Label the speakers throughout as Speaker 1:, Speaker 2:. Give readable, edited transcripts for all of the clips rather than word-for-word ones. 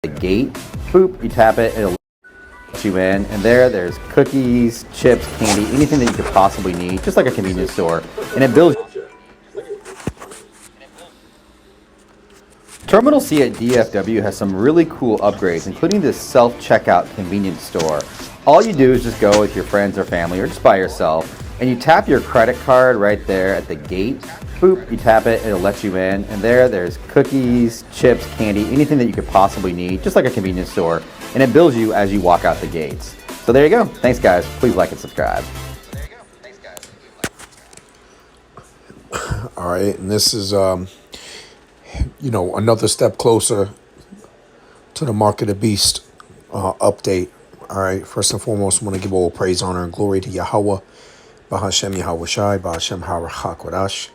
Speaker 1: the gate. Boop, you tap it, it'll let you in. And there's cookies, chips, candy, anything that you could possibly need, just like a convenience store. And it builds. Terminal C at DFW has some really cool upgrades, including this self-checkout convenience store. All you do is just go with your friends or family or just by yourself, and you tap your credit card right there at the gate. Boop, you tap it, it'll let you in. And there's cookies, chips, candy, anything that you could possibly need, just like a convenience store. And it bills you as you walk out the gates. So there you go. Thanks, guys. Please like and subscribe.
Speaker 2: All right, and this is another step closer to the Mark of the Beast update. All right, first and foremost, I want to give all praise, honor, and glory to Yahweh, Bahashem Yahweh Shai, Bahashem HaRachakwadash.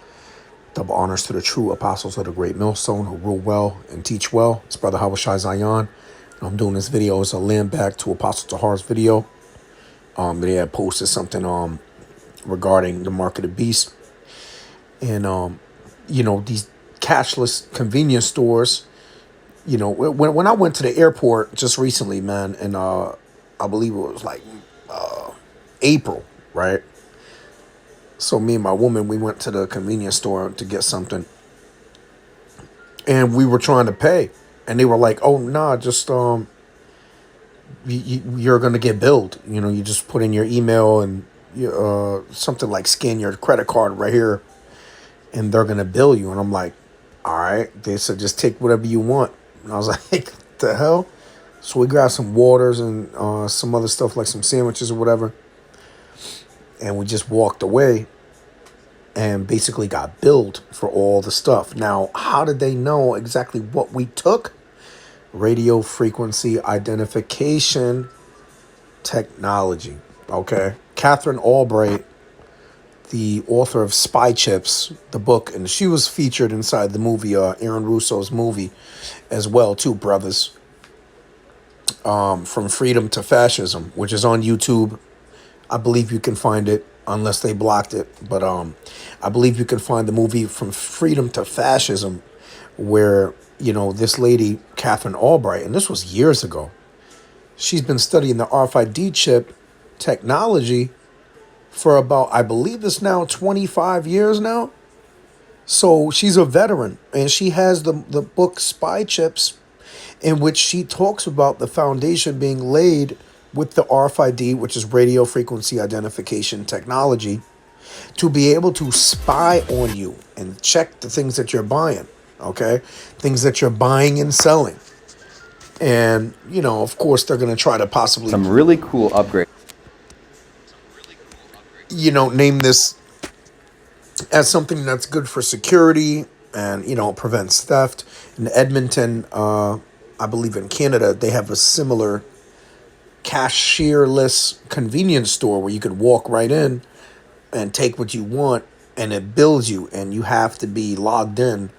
Speaker 2: Double honors to the true apostles of the great millstone who rule well and teach well. It's Brother Hawashai Zion. I'm doing this video as a land back to Apostle Tahar's video. They had posted something regarding the Mark of the Beast. And, these cashless convenience stores, when I went to the airport just recently, man, and I believe it was like April, right? So me and my woman, we went to the convenience store to get something, and we were trying to pay, and they were like, "Oh, nah, just you're gonna get billed. You just put in your email and something like scan your credit card right here, and they're gonna bill you." And I'm like, "All right." They said, "Just take whatever you want." And I was like, "What the hell?" So we grabbed some waters and some other stuff like some sandwiches or whatever. And we just walked away and basically got billed for all the stuff. Now, how did they know exactly what we took? Radio frequency identification technology. Okay. Catherine Albright, the author of Spy Chips, the book, and she was featured inside the movie, Aaron Russo's movie as well, too, brothers. From Freedom to Fascism, which is on YouTube. I believe you can find it unless they blocked it. But I believe you can find the movie From Freedom to Fascism where, this lady, Catherine Albright, and this was years ago. She's been studying the RFID chip technology for about, I believe it's now 25 years now. So she's a veteran, and she has the book Spy Chips, in which she talks about the foundation being laid with the RFID, which is radio frequency identification technology, to be able to spy on you and check the things that you're buying, okay? Things that you're buying and selling. And, of course, they're going to try to possibly...
Speaker 1: Some really cool upgrades.
Speaker 2: Name this as something that's good for security and, prevents theft. In Edmonton, I believe in Canada, they have a similar cashierless convenience store where you could walk right in and take what you want, and it bills you, and you have to be logged in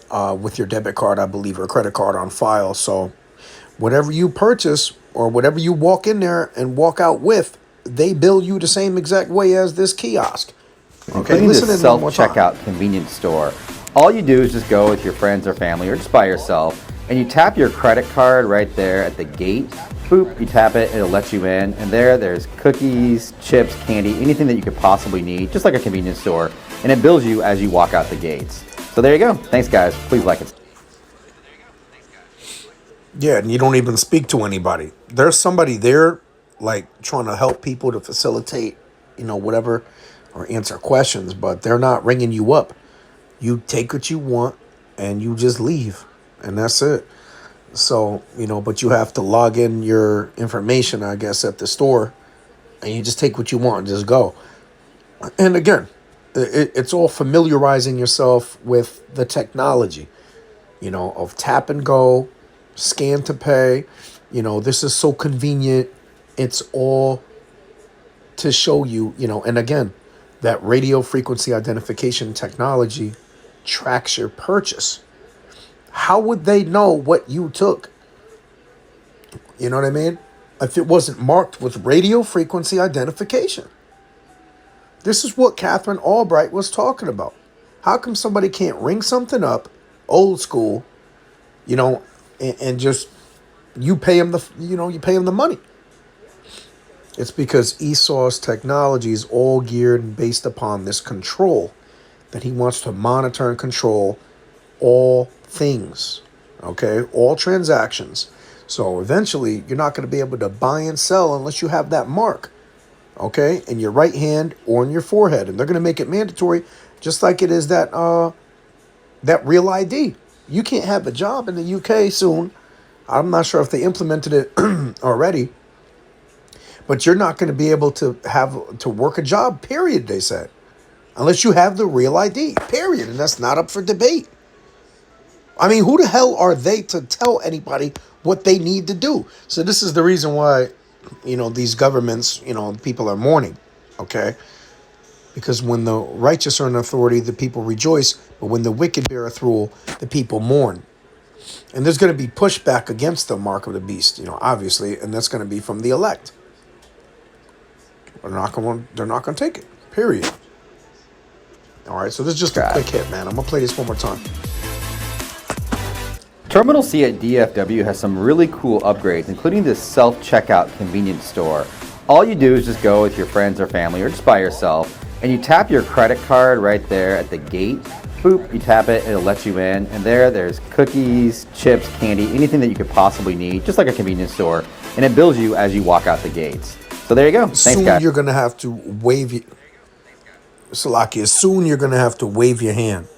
Speaker 2: with your debit card, I believe, or credit card on file. So whatever you purchase or whatever you walk in there and walk out with, they bill you the same exact way as this kiosk.
Speaker 1: Okay, listen to this self-checkout convenience store. All you do is just go with your friends or family or just by yourself, and you tap your credit card right there at the gate. Boop, you tap it, it'll let you in. And there's cookies, chips, candy, anything that you could possibly need, just like a convenience store. And it bills you as you walk out the gates. So there you go. Thanks, guys. Please like it.
Speaker 2: Yeah, and you don't even speak to anybody. There's somebody there, like, trying to help people to facilitate, whatever, or answer questions, but they're not ringing you up. You take what you want, and you just leave, and that's it. So, but you have to log in your information, I guess, at the store, and you just take what you want and just go. And again, it's all familiarizing yourself with the technology, of tap and go, scan to pay. This is so convenient. It's all to show you, and again, that radio frequency identification technology tracks your purchase. How would they know what you took? You know what I mean? If it wasn't marked with radio frequency identification. This is what Catherine Albright was talking about. How come somebody can't ring something up, old school, and just you pay him the money. It's because Esau's technology is all geared and based upon this control that he wants to monitor and control all things, okay? All transactions. So eventually, you're not going to be able to buy and sell unless you have that mark, okay, in your right hand or in your forehead. And they're going to make it mandatory, just like it is that real ID. You can't have a job in the UK soon. I'm not sure if they implemented it already. But you're not going to be able to work a job, period, they said. Unless you have the real ID, period. And that's not up for debate. I mean, who the hell are they to tell anybody what they need to do? So this is the reason why, these governments, people are mourning, okay? Because when the righteous are in authority, the people rejoice. But when the wicked beareth rule, the people mourn. And there's going to be pushback against the mark of the beast, obviously. And that's going to be from the elect. They're not going to take it, period. All right, so this is just a quick hit, man. I'm going to play this one more time.
Speaker 1: Terminal C at DFW has some really cool upgrades, including this self-checkout convenience store. All you do is just go with your friends or family or just by yourself, and you tap your credit card right there at the gate. Boop, you tap it, it'll let you in, and there's cookies, chips, candy, anything that you could possibly need, just like a convenience store, and it bills you as you walk out the gates. So there you go. Thanks,
Speaker 2: soon
Speaker 1: guys.
Speaker 2: You're going to have to wave your... Salakia, soon you're going to have to wave your hand.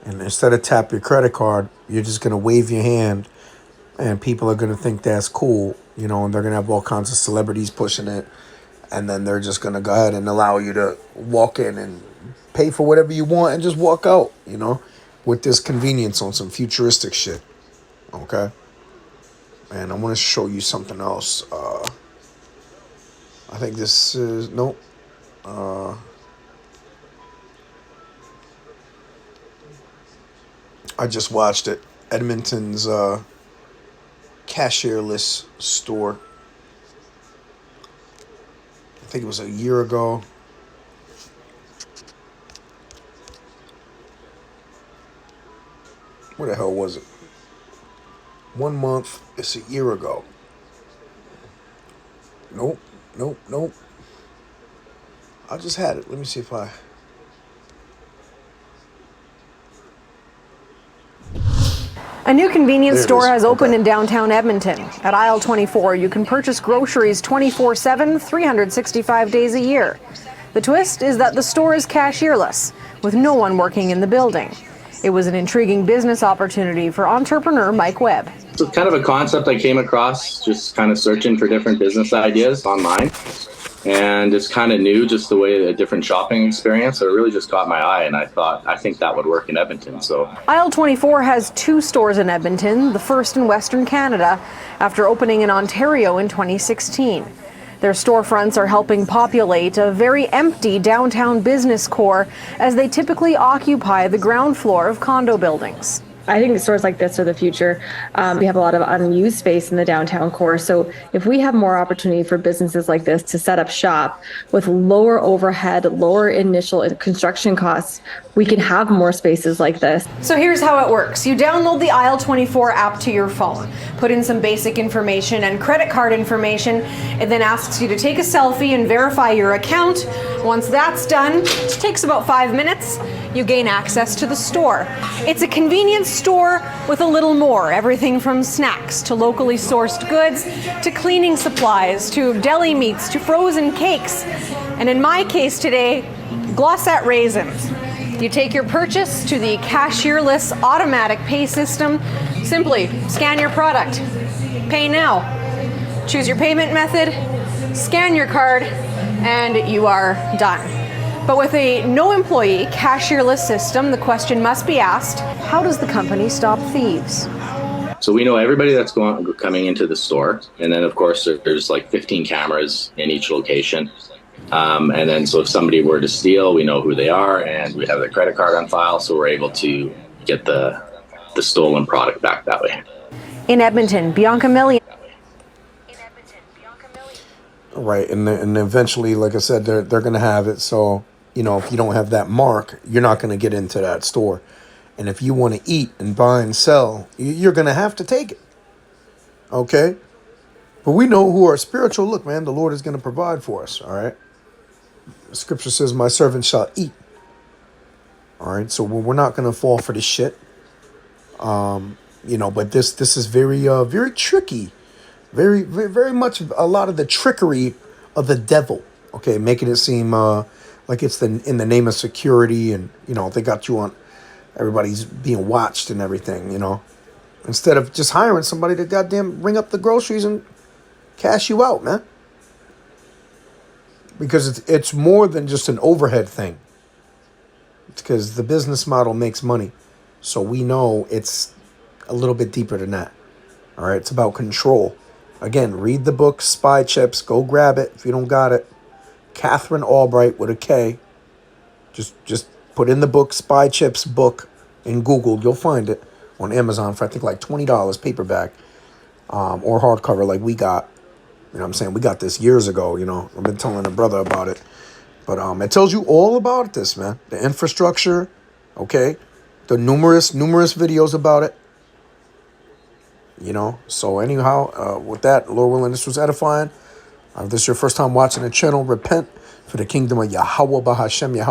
Speaker 2: And instead of tap your credit card, you're just going to wave your hand. And people are going to think that's cool. And they're going to have all kinds of celebrities pushing it. And then they're just going to go ahead and allow you to walk in and pay for whatever you want and just walk out, with this convenience on some futuristic shit. Okay? And I want to show you something else. I think this is... Nope. I just watched it. Edmonton's Cashierless store. I think it was a year ago. Where the hell was it? 1 month. It's a year ago. Nope. I just had it. Let me see if I...
Speaker 3: A new convenience store has opened
Speaker 2: Okay.
Speaker 3: in downtown Edmonton. At aisle 24, you can purchase groceries 24/7, 365 days a year. The twist is that the store is cashierless, with no one working in the building. It was an intriguing business opportunity for entrepreneur Mike Webb.
Speaker 4: It's kind of a concept I came across just kind of searching for different business ideas online. And it's kind of new, just the way a different shopping experience. So it really just caught my eye, and I think that would work in Edmonton. So
Speaker 3: Aisle 24 has 2 stores in Edmonton, the first in Western Canada, after opening in Ontario in 2016. Their storefronts are helping populate a very empty downtown business core, as they typically occupy the ground floor of condo buildings.
Speaker 5: I think stores like this are the future. We have a lot of unused space in the downtown core. So if we have more opportunity for businesses like this to set up shop with lower overhead, lower initial construction costs, we can have more spaces like this.
Speaker 3: So here's how it works. You download the Aisle 24 app to your phone, put in some basic information and credit card information. It then asks you to take a selfie and verify your account. Once that's done, it takes about 5 minutes, you gain access to the store. It's a convenience store with a little more, everything from snacks to locally sourced goods to cleaning supplies to deli meats to frozen cakes. And in my case today, Glossette raisins. You take your purchase to the cashierless automatic pay system. Simply scan your product, pay now. Choose your payment method, scan your card, and you are done. But with a no employee cashierless system, the question must be asked, how does the company stop thieves?
Speaker 4: So we know everybody that's coming into the store. And then, of course, there's like 15 cameras in each location. And then so if somebody were to steal, we know who they are, and we have their credit card on file, so we're able to get the stolen product back that way.
Speaker 3: In Edmonton, Bianca Millian.
Speaker 2: Right, and eventually, like I said, they're going to have it. So, if you don't have that mark, you're not going to get into that store. And if you want to eat and buy and sell, you're going to have to take it. Okay? But we know who are spiritual. Look, man, the Lord is going to provide for us. All right? The scripture says, my servant shall eat. All right? So we're not going to fall for this shit. But this is very tricky. Very, very, very much a lot of the trickery of the devil. Okay, making it seem like it's in the name of security, and they got you on. Everybody's being watched and everything. Instead of just hiring somebody to goddamn ring up the groceries and cash you out, man. Because it's more than just an overhead thing. It's because the business model makes money, so we know it's a little bit deeper than that. All right, it's about control. Again, read the book Spy Chips. Go grab it if you don't got it. Catherine Albright with a K. Just put in the book Spy Chips book in Google. You'll find it on Amazon for I think like $20 paperback, or hardcover like we got. You know what I'm saying? We got this years ago. I've been telling a brother about it, but it tells you all about this, man. The infrastructure, okay, the numerous videos about it. So anyhow, with that, Lord willing, this was edifying. If this is your first time watching the channel, repent for the kingdom of Yahweh Bahashem Yahweh.